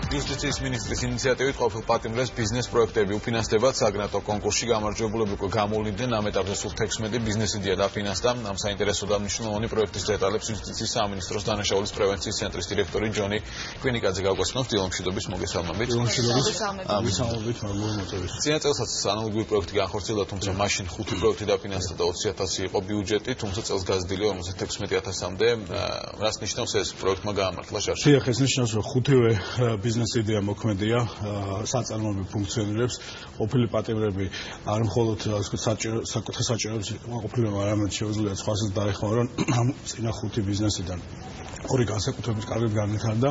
იუსტიციის მინისტრის ინიციატივით ყოფილ პატიმრებს ბიზნეს პროექტები უფინანსდებათ საგრანტო კონკურსში გამარჯვებულები უკვე გამოვლიდნენ ამ ეტაპზე სულ 16 ბიზნეს იდეა დაფინანსდა. ამ საინტერესო და მნიშვნელოვანი პროექტის დეტალებს იუსტიციის სამინისტროს დანაშაულის პრევენციის ცენტრის დირექტორი ჯონი კვინიკაძე გავგვესწრებს. დილომშვიდობის მოგესალმებით. მოგესალმებით, მოგესალმებით. წინა წელსაც ანალოგიური პროექტი განხორციელდა, თუმცა მაშინ 5 პროექტი დაფინანსდა და 20,000 იყო ბიუჯეტი, თუმცა წელს გაზრდილია 56,000-მდე. რას ნიშნავს ეს პროექტმა გაამართლა შარში? დიახ, ეს ნიშნავს, რომ 5-ვე ბიზნეს იდეა მოქმედია, საწარმოები ფუნქციონირებს, ყოფილი პატიმრები არ მხოლოდ საკუთარ საჭიროებს ყოფილებმა, არამედ შეუძლია სხვასაც დაეხმარონ ამ წინა 5 ბიზნესიდან. ორი განსაკუთრებით კარგად განვითარდა.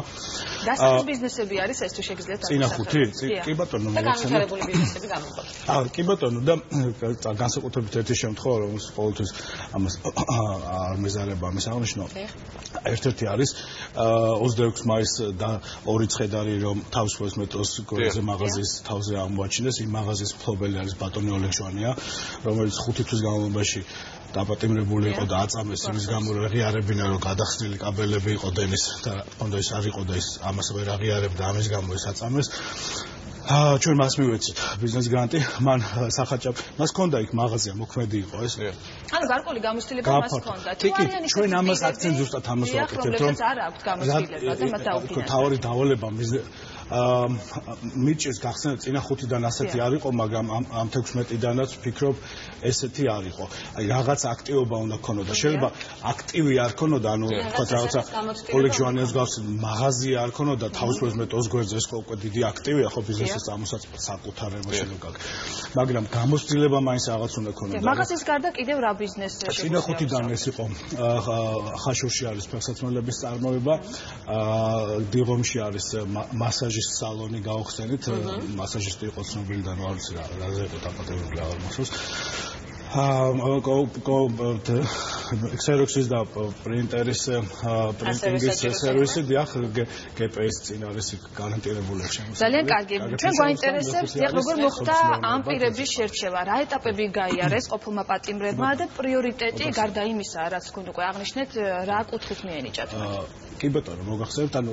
დასახის ბიზნესები არის ეს თუ შეგიძლიათ წინა 5? კი ბატონო, და განვითარებული ბიზნესები გამოყოთ. კი ბატონო, და განსაკუთრებით ერთი შემთხვევა, რომელიც ყოველთვის ამას არ მეზარება ამის აღნიშვნა. ერთ-ერთი არის 26 მაისს და 2 ცხედარი, რომ თავისუფლების მეტროს გორეზე მაღაზიის თავზე აღმოაჩინეს. იმ მაღაზიის მფლობელი არის ბატონი ოლეგ ჟვანია, რომელიც 5 თვის განმავლობაში დაპატიმრებული იყო და აწამეს იმის გამო, რომ აღიარებინა, რომ გადახსნილი კაბელები იყო დენის და თქონდა ის არ იყო და ის ამას ვერ აღიარებდა, ამის გამო ის აწამეს. ჩვენ მას მივეცით ბიზნეს გრანტი, მან სახაჭაპ, მას ჰქონდა იქ მაღაზია, მოქმედი იყო ეს. ანუ გარკვეული გამოცდილება მას ჰქონდა. კი, ჩვენ ამას აქცენტ ზუსტად ამას ვაკეთებთ, რომ არ აქვს გამოცდილება და მათ დაუფინანსებთ. თავი დავალება მიჭირს გახსენებთ წინა 5-დან ასეთი არ იყო, მაგრამ ამ 16-დანაც ვფიქრობ ესეთი არ იყო. აი რაღაც აქტივობა უნდა ქონოდა. შეიძლება აქტივი არ ქონოდა, ანუ თქვათ რაღაცა ოლეგ ჟვანიას გავს მაღაზია არ ქონოდა, თავისუფლების მეტროს გვერდზე ეს უკვე დიდი აქტივია ხო ბიზნესის წამოსაწყობად საკუთარება შეგვიძლია. მაგრამ გამოცდილება მაინც რაღაც უნდა ქონოდა. მაღაზიის გარდა კიდევ რა ბიზნესი შეგვიძლია? წინა 5-დან ეს იყო ხაშურში არის ფეხსაცმელების წარმოება, დილომში არის მასაჟის სალონი გავხსენით, მასაჟისტი იყო ცნობილი და არ ვიცი რაზე იყო დაპატიმრებული აღარ მახსოვს. Xerox-ის და პრინტერის პრინტინგის სერვისი, დიახ, GPS წინ არის გარანტირებული შემოსავალი. ძალიან კარგი. ჩვენ გვაინტერესებს, დიახ, როგორ მოხდა ამ პირების შერჩევა, რა ეტაპები გაიარეს ყოფილმა პატიმრებმა და პრიორიტეტი გარდა იმისა, რაც თქვენ უკვე აღნიშნეთ, რა კუთხით მიენიჭათ? კი ბატონო, მოგახსენებთ, ანუ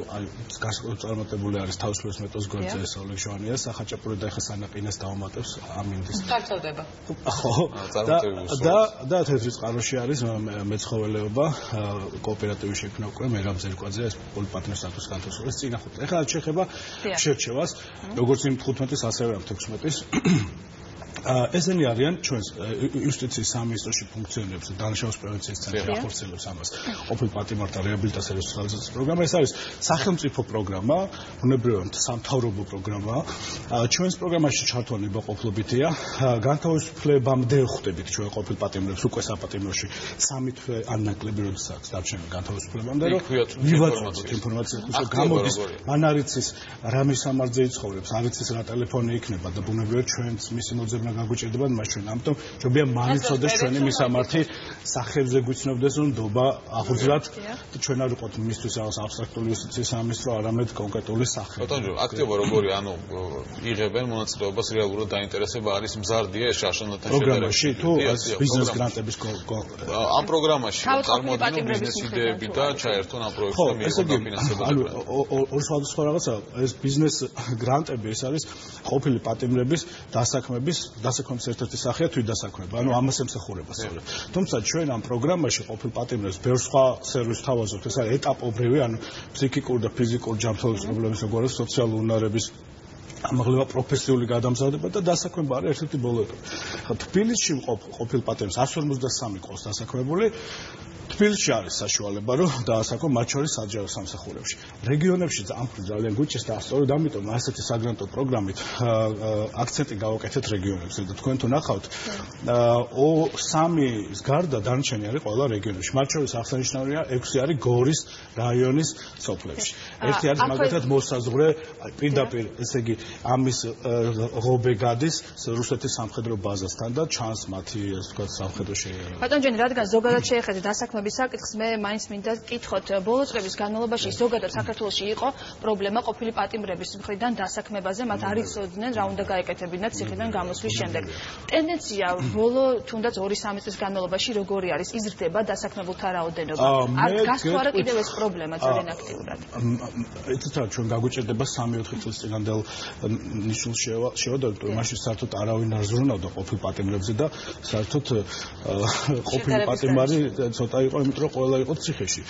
განსაკუთრებით წარმატებული არის თავისუფლების მეტროს გვერდზე ეს ოლეგ ჟვანია, სახაჭაპური და ეხა სანაპირას დაუმატებს ამინდის. გაწევდება. ხო. და თეთრი წყაროში არის მეცხოველეობა, კოოპერატივი შექმნა უკვე მერაბ ზერკვაძე ეს პოლიპატიმრის სტატუსს განთავსებდეს წინა 5. ეხლა შეხება შერჩევას, როგორც იმ 15-ის, ასევე ამ 16-ის. ესენი არიან ჩვენს იუსტიციის სამინისტროში ფუნქციონირებს დანაშაულის პრევენციის ცენტრი ახორციელებს ამას. ყოფილ პატიმართა რეაბილიტაციის სოციალიზაციის პროგრამა, ეს არის სახელმწიფო პროგრამა, ბუნებრივად სამთავრობო პროგრამა. ჩვენს პროგრამაში ჩართვა ნებაყოფლობითია. განთავისუფლებამდე ხვდებით ჩვენ ყოფილ პატიმრებს უკვე საპატიმროში 3 თვე ან ნაკლები როდესაც დარჩენილ განთავისუფლებამდე, რომ მივაწვდოთ ინფორმაციას, რომ გამოდის, მან არ იცის რა მისამართზე იცხოვრებს, არ იცის რა ტელეფონი იქნება და ბუნებრივად ჩვენც მისი მოძებნა გაგვიჭირდება მაშინ, ამიტომ ჯობია მან იცოდეს ჩვენი მისამართი, სახებზე გვიცნობდეს, რომ ნდობა ახურძლად ჩვენ არ ვიყოთ მისთვის რაღაც აბსტრაქტული იუსტიციის სამინისტრო, არამედ კონკრეტული სახე. ბატონო, აქტიობა როგორი, ანუ იღებენ მონაწილეობას რეალურად დაინტერესება არის მზარდია ეს შარშანათან პროგრამაში თუ ბიზნეს გრანტების ამ პროგრამაში წარმოადგენენ ბიზნეს იდეები და ჩაერთონ ამ პროექტს და მიიღონ დაფინანსება. ანუ ორი სხვადასხვა რაღაცა, ეს ბიზნეს გრანტები ეს არის ყოფილი პატიმრების დასაქმების ერთ-ერთი სახეა თვითდასაქმება, ანუ ამას ემსახურება სწორედ. თუმცა ჩვენ ამ პროგრამაში ყოფილ პატიმრებს ბევრ სხვა სერვისს თავაზობთ, ეს არის ეტაპობრივი, ანუ ფსიქიკური და ფიზიკური ჯანმრთელობის პრობლემის როგორ სოციალური უნარების ამაღლება, პროფესიული გადამზადება და დასაქმება არის ერთ-ერთი ბოლო ეტაპი. თბილისში ყოფილ პატიმრებს 153 ყავს დასაქმებული. თბილისში არის საშუალება, რომ დაასაქმო მათ შორის საჯარო სამსახურებში. რეგიონებში ძალიან გვიჭირს და სწორედ ამიტომ ასეთი საგრანტო პროგრამით აქცენტი გავაკეთეთ რეგიონებზე და თქვენ თუ ნახავთ 3-ის გარდა დანარჩენი არის ყველა რეგიონებში. მათ შორის აღსანიშნავია 6 არის გორის რაიონის სოფლებში. ერთი არის მაგალითად მოსაზღვრე პირდაპირ, ესე იგი ამის ღობე გადის რუსეთის სამხედრო ბაზასთან და ჩანს მათი ასე ვთქვათ სამხედრო შეიარაღება. ბატონ ჯონი, რადგან ზოგადად შეეხედეთ დასაქმების დასაქმების საკითხს მე მაინც მინდა გკითხოთ. ბოლო წლების განმავლობაში ზოგადად საქართველოში იყო პრობლემა ყოფილი პატიმრების მხრიდან დასაქმებაზე, მათ არ იცოდნენ რა უნდა გაეკეთებინათ ციხიდან გამოსვლის შემდეგ. ტენდენცია ბოლო თუნდაც 2-3 წლის განმავლობაში როგორი არის? იზრდება დასაქმებულთა რაოდენობა? არ დგას თუ არა კიდევ ეს პრობლემა ძალიან აქტიურად? ეთით რა ჩვენ გაგვიჭირდება 3-4 წლის წინანდელ ნიშნულს შევადაროთ, რომ მაშინ საერთოდ არავინ არ ზრუნავდა ყოფილ პატიმრებზე და საერთოდ ყოფილი პატიმარი ცოტა იყო, იმიტომ რომ ყველა იყო ციხეში.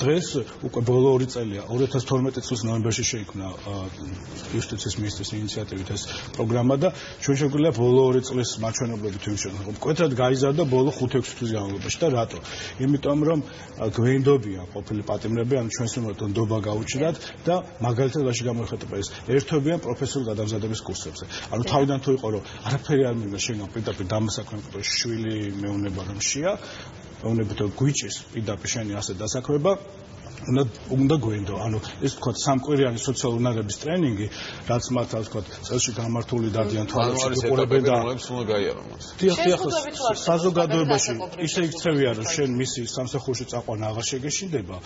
დღეს უკვე ბოლო 2 წელია, 2012 წლის ნოემბერში შეიქმნა იუსტიციის მინისტრის ინიციატივით ეს პროგრამა და ჩვენ შეგვიძლია ბოლო 2 წლის მაჩვენებლებით ვიმუშაოთ. მკვეთრად გაიზარდა ბოლო 5-6 თვის განმავლობაში და რატო? იმიტომ რომ გვენდობია ყოფილი პატიმრები, ან ჩვენს მიმართ ნდობა გაუჩნდათ და მაგალითად რაში გამოიხატება ეს? ერთობიან პროფესიულ გადამზადების კურსებზე. ანუ თავიდან თუ იყო რომ არაფერი არ მინდა შეგან პირდაპირ დამასაქმებელო შვილი მეუნება რომ შეა, მეუნებით რომ გვიჭირს პირდაპირ შენი ასე დასაქმება, უნდა გვენდო. ანუ ეს თქვა სამკვირიანი სოციალური უნარების ტრენინგი, რაც მათ თქვა წელში გამართული დადიან თვალებში ყურებენ და უნდა გაიარონ. საზოგადოებაში ისე იქცევია რომ შენ მისი სამსახურში წაყვანა აღარ შეგეშინდება,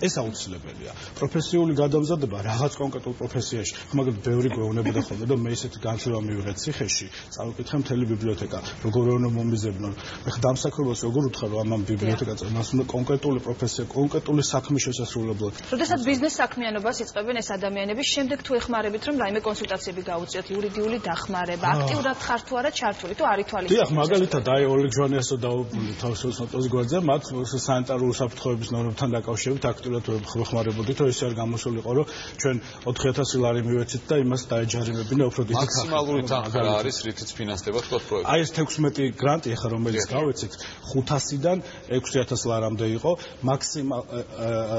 ეს აუცილებელია. პროფესიული გადამზადება რაღაც კონკრეტულ პროფესიაში, მაგრამ ბევრი გვეუბნება ხოლმე და მე ისეთი განცლება მივიღეთ ციხეში, წავიკითხე მთელი ბიბლიოთეკა, როგორ უნდა მომიზებნო. ეხლა დამსაქმებელს როგორ უთხრა რომ ამ ბიბლიოთეკას მას უნდა კონკრეტული პროფესია, კონკრეტული საქმე შესასრულებლად. როდესაც ბიზნეს საქმიანობას იწყებენ ეს ადამიანები, შემდეგ თუ ეხმარებით რომ რაიმე კონსულტაციები გაუწიოთ, იურიდიული დახმარება, აქტიურად ხარ თუ არა ჩართული, თუ არ ითვალისწინებთ. დიახ, მაგალითად აი ოლეგ ჟვანიასო დაუბრუნდი თავისუფლ ნოტოს გვერდზე, მათ სანიტარული საფრთხეების ნორმებთან დაკავშირებით აქტიურად ვეხმარებოდით, რომ ეს არ გამოსულიყო, რომ ჩვენ 4000 ლარი მივეცით და იმას დაეჯარიმებინა უფრო დიდი ხანი. მაქსიმალური თანხა არის, რითიც ფინანსდება თქვა პროექტი. აი ეს 16 გრანტი ახლა რომელიც გავეცით, 500-დან 6000 ლარამდე იყო, მაქსიმალ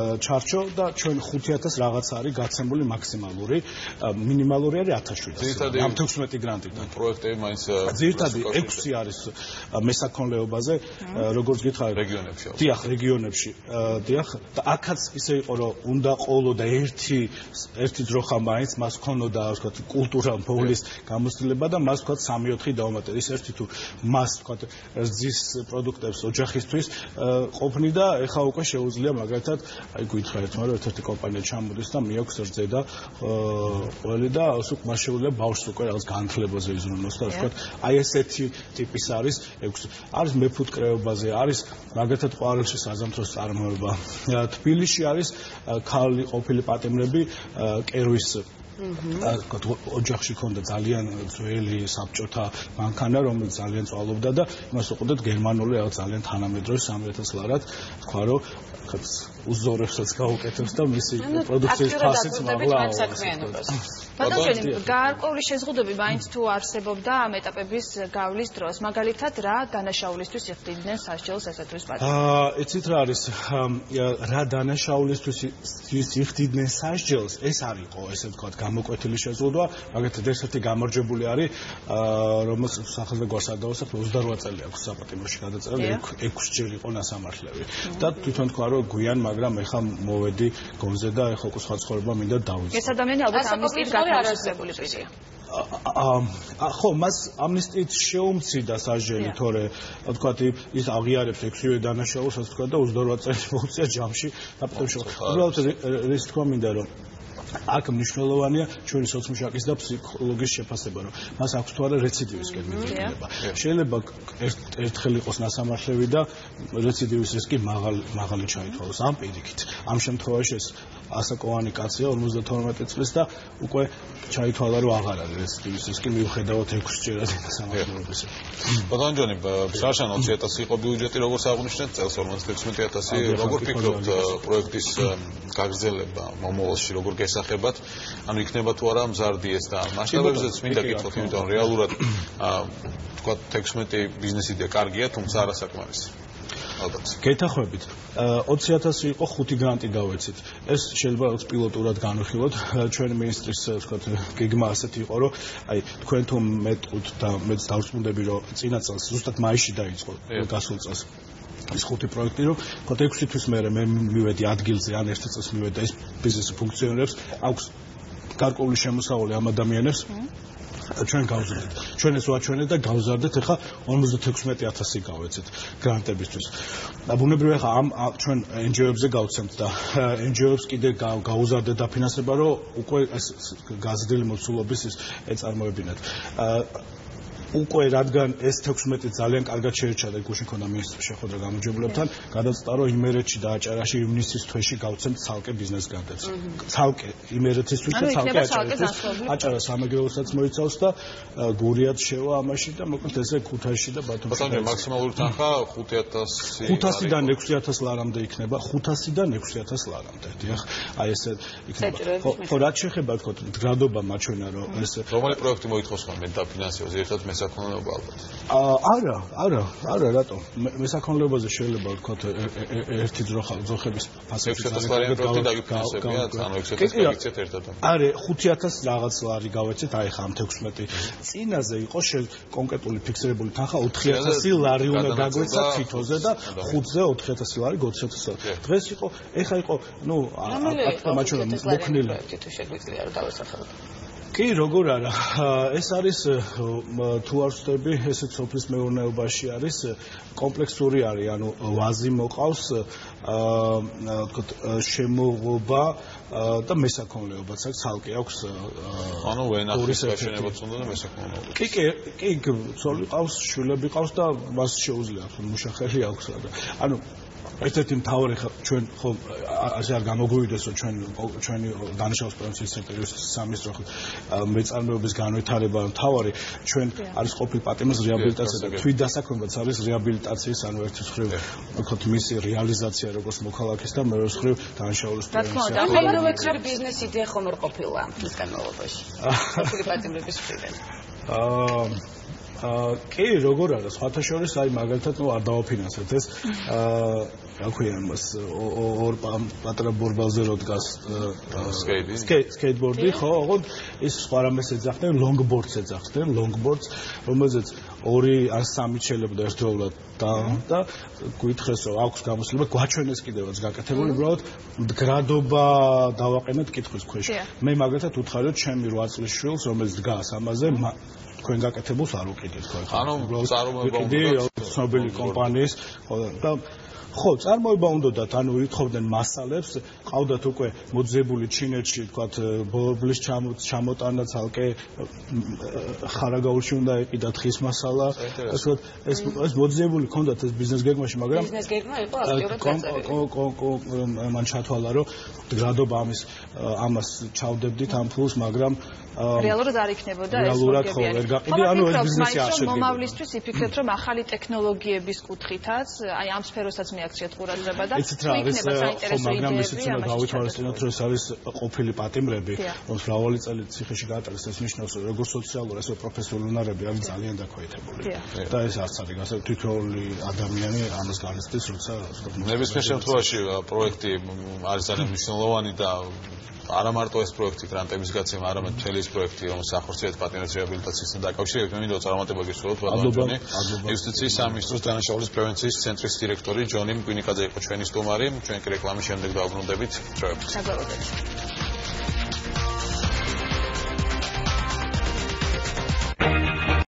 ჩარჩო და ჩვენ 5000 რაღაც არის გაცემული მაქსიმალური, მინიმალური არის 1700. ამ 16 გრანტიდან პროექტები მაინც ძირითადად 6 არის მესაქონლეობაზე, როგორც გითხარით რეგიონებში. დიახ, რეგიონებში. დიახ, და აქაც ისე იყო, რომ უნდა ყოლოდა ერთი ძროხა მაინც მას ქონოდა, ასე ვთქვათ, კულტურა მოვლის გამოცდილება და მას ვთქვათ 3-4 დავუმატეთ. ის ერთი თუ მას ვთქვათ რძის პროდუქტებს ოჯახისთვის ყოფნი და ეხა უკვე შეუძლია მაგალითად აი გითხარით, მაგრამ ერთ-ერთი კომპანია ჩამოდის და მიაქვს რძე და ყველი და ასე მას შეუძლია ბავშვს უკვე რაღაც განათლებაზე იზრუნოს და ასე ვთქვათ, აი ესეთი ტიპის არის 6. არის მეფუტკრეობაზე, არის მაგალითად ყვარელში საზამთროს წარმოება. თბილისში არის ქალი ყოფილი პატიმრები კერვის ოჯახში ქონდა ძალიან ძველი საბჭოთა მანქანა, რომელიც ძალიან წვალობდა და იმას უყურდათ გერმანული რაღაც ძალიან თანამედროვე 3000 ლარად, თქვა რომ უზორებსაც გაუკეთებს და მისი პროდუქციის ფასიც მაღლა საქმიანობას. ბატონო, გარკვეული შეზღუდვები მაინც თუ არსებობდა ამ ეტაპების გავლის დროს, მაგალითად რა დანაშაულისთვის იხდიდნენ სასჯელს ესეთთვის პატიმრებს? იცით რა არის? რა დანაშაულისთვის იხდიდნენ სასჯელს, ეს არ იყო, ესე ვთქვათ, გამოკვეთილი შეზღუდვა, მაგალითად ერთ-ერთი გამარჯვებული არის, რომელსაც სახელზე გვარს არ დავასახელე, 28 წელი აქვს საპატიმროში გადაწერილი, 6 ჯერ იყო ნასამართლები. და თვითონ თქვა რომ გვიან, მაგრამ ეხლა მოვედი გონზე და ეხლა უკვე სხვა ცხოვრება მინდა დავიწყო. ეს ადამიანი ალბათ ამნისტიით გათავისუფლებული პირია. ხო, მას ამნისტიით შეუმცირდა სასჯელი, თორე ვთქვათ, ის აღიარებს 6-ვე დანაშაულს, ასე ვთქვათ და 28 წელი მოუწია ჯამში დაპატიმრება. უბრალოდ ეს თქვა მინდა რომ აქ მნიშვნელოვანია ჩვენი სოციმუშაკის და ფსიქოლოგიის შეფასება, რომ მას აქვს თუ არა რეციდივისკენ მიძებნება. შეიძლება ერთხელ იყოს ნასამართლები და რეციდივის რისკი მაღალი ჩაითვალოს ამ პირიქით. ამ შემთხვევაში ეს ასაკოვანი კაცია 52 წლის და უკვე ჩაითვალა რომ აღარ არის რეციდივის რისკი მიუხედავად 6 ჯერად ნასამართლეობის. ბატონო ჯონი, საშან 20000 იყო ბიუჯეტი, როგორც აღნიშნეთ, წელს 56000. როგორ ფიქრობთ პროექტის გაგრძელება მომავალში, როგორ გესახებათ? ანუ იქნება თუ არა მზარდი ეს და მასშტაბებზეც მინდა გითხოთ, იმიტომ რომ რეალურად თქვა 16 ბიზნეს იდეა კარგია, თუმცა არასაკმარისი. ალბათ. გეთახვებით. 20000 იყო 5 გრანტი გავეცით. ეს შეიძლება რაღაც პილოტურად განვიხილოთ. ჩვენი მინისტრის ვთქვათ გეგმა ასეთი იყო, რომ აი თქვენ თუ მეტყუთ და მეც დავწმუნდები, რომ წინა წელს ზუსტად მაისში დაიწყო გასულ წელს. ის 5 პროექტი, რომ ვთქვათ 6 თვის მერე მე მივედი ადგილზე, ან 1 წელს მივედი ეს ბიზნესი ფუნქციონირებს, აქვს გარკვეული შემოსავალი ამ ადამიანებს. ჩვენ გავზარდეთ. ჩვენ ეს ვაჩვენეთ და გავზარდეთ, ეხლა 56000 გავეცეთ გრანტებისთვის. ბუნებრივია ეხლა ამ ჩვენ NGO-ებზე გავცემთ და NGO-ებს კიდე გაუზარდეთ დაფინანსება, რომ უკვე ეს გაზრდილი მოცულობის ეწარმოებინათ. უკვე რადგან ეს 16 ძალიან კარგად შეერჩა და გუშინ ქონდა მინისტრის შეხვედრა გამარჯვებულებთან, გადაწყვეტა რომ იმერეთში და აჭარაში ივნისის თვეში გავცემთ ცალკე ბიზნეს გრანტებს. ცალკე იმერეთისთვის და ცალკე აჭარისთვის. აჭარა სამეგრელოსაც მოიცავს და გურიად შევა ამაში და მოკლედ ესე ქუთაისში და ბათუმში. ბატონო, მაქსიმალური თანხა 5000 500-დან 6000 ლარამდე იქნება, 500-დან 6000 ლარამდე. დიახ, აი ესე იქნება. ხო, რაც შეეხება თქო გრადობა მაჩვენა რომ ეს რომელი პროექტი მოითხოვს ხოლმე დაფინანსებას ერთად მესაქონლეობა ალბათ. არა, რატომ? მესაქონლეობაზე შეიძლება ვთქვათ ერთი ძროხების ფასები 6000 ლარი პროექტი დაგიფინანსებია, ანუ 6000 გაიქცეთ ერთად. არა, 5000 რაღაც ლარი გავეცეთ, აი ხა ამ 16 წინაზე იყო კონკრეტული ფიქსირებული თანხა 4000 ლარი უნდა გაგვეცა თითოზე და 5-ზე 4000 ლარი, 20000 ლარი. დღეს იყო, ეხა იყო, ნუ მაჩვენა მოქნილი. თუ შეგვიძლია რომ დავესახელოთ. კი, როგორ არა. ეს არის თუ არ ვწდები, ესეც სოფლის მეურნეობაში არის კომპლექსური არის, ანუ ვაზი მოყავს, თქოთ, შემოღობა და მესაქონლეობაც აქვს, ცალკე აქვს. ანუ ვენახის გაშენებაც უნდა და მესაქონლეობა. კი, ცოლი ყავს, შვილები ყავს და მას შეუძლია მუშახელი აქვს. ანუ ერთ-ერთი მთავარი ჩვენ ხო ასე არ გამოგვივიდეს რომ ჩვენი დანიშნულების პროვინციის სექტორის სამინისტრო მეწარმეობის განვითარება მთავარი ჩვენ არის ყოფილი პატიმრის რეაბილიტაცია და თვითდასაქმებაც არის რეაბილიტაციის ანუ ერთი მხრივ ვთქვათ მისი რეალიზაცია როგორც მოქალაქის და მეორე მხრივ დანიშნულების პროვინციის. რა თქმა უნდა, ამერიკული ბიზნესი იდეა ხომ არ ყოფილა მის განმავლობაში. ყოფილი პატიმრების მხრიდან. კი, როგორ არა, სხვათა შორის აი მაგალითად ნუ არ დავაფინანსებთ ეს რა ქვია მას ორ პატრა ბორბალზე რო დგას სკეიტბორდი, ხო, ოღონდ ის სხვა რამეს ეძახდნენ, ლონგბორდს ეძახდნენ, ლონგბორდს, რომელზეც 2 ან 3 შეიძლება ერთდროულად და გითხრეს რომ აქვს გამოსვლება, გვაჩვენეს კიდევაც გაკეთებული, უბრალოდ მდგრადობა დავაყენეთ კითხვის ქვეშ. მე მაგალითად უთხარიოთ ჩემი 8 წლის შვილს, რომელიც დგას ამაზე თქვენ გაკეთებულს არ უყიდეთ ხო ხა? ანუ წარმოება უნდა ცნობილი კომპანიის და ხო, წარმოება უნდათ, ანუ ვითხოვდნენ მასალებს, ყავდათ უკვე მოძებული ჩინეთში, თქვათ, ბობლის ჩამოტანა ცალკე ხარაგაულში უნდა ეყიდათ ხის მასალა, ასე ეს მოძებული ქონდათ ეს ბიზნეს გეგმაში, მაგრამ ბიზნეს გეგმა იყო აქტიურად მან ჩათვალა, რომ გრადობა ამას ჩავდებდით ამ ფულს, მაგრამ რეალურად არ იქნებოდა ეს რეალურად ხო ვერ გაყიდი, ანუ ეს ბიზნესი არ შედგება. მომავლისთვის იფიქრეთ, რომ ახალი ტექნოლოგიების კუთხითაც, აი ამ სფეროსაც მიაქციეთ ყურადღება და იქნება საინტერესო იდეები. მაგრამ ისიც უნდა გავითვალისწინოთ, რომ ეს არის ყოფილი პატიმრები, რომ მრავალი წელი ციხეში გაატარეს, ეს ნიშნავს, რომ როგორც სოციალური, ასევე პროფესიული უნარები არის ძალიან დაქვეითებული. და ეს არც არის, ასე თითოეული ადამიანი ამას განიცდის, როცა ნებისმიერ შემთხვევაში პროექტი არის ძალიან მნიშვნელოვანი და არა მარტო ეს პროექტი გრანტების გაცემა, არამედ მთელი ეს პროექტი, რომელიც ახორციელებს პატიმრების რეაბილიტაციასთან დაკავშირებით, მე მინდა წარმატება გისურვოთ ბატონი. იუსტიციის სამინისტროს დანაშაულის პრევენციის ცენტრის დირექტორი ჯონი მკვინიკაძე იყო ჩვენი სტუმარი. ჩვენ კი რეკლამის შემდეგ დავბრუნდებით. საბოლოოდ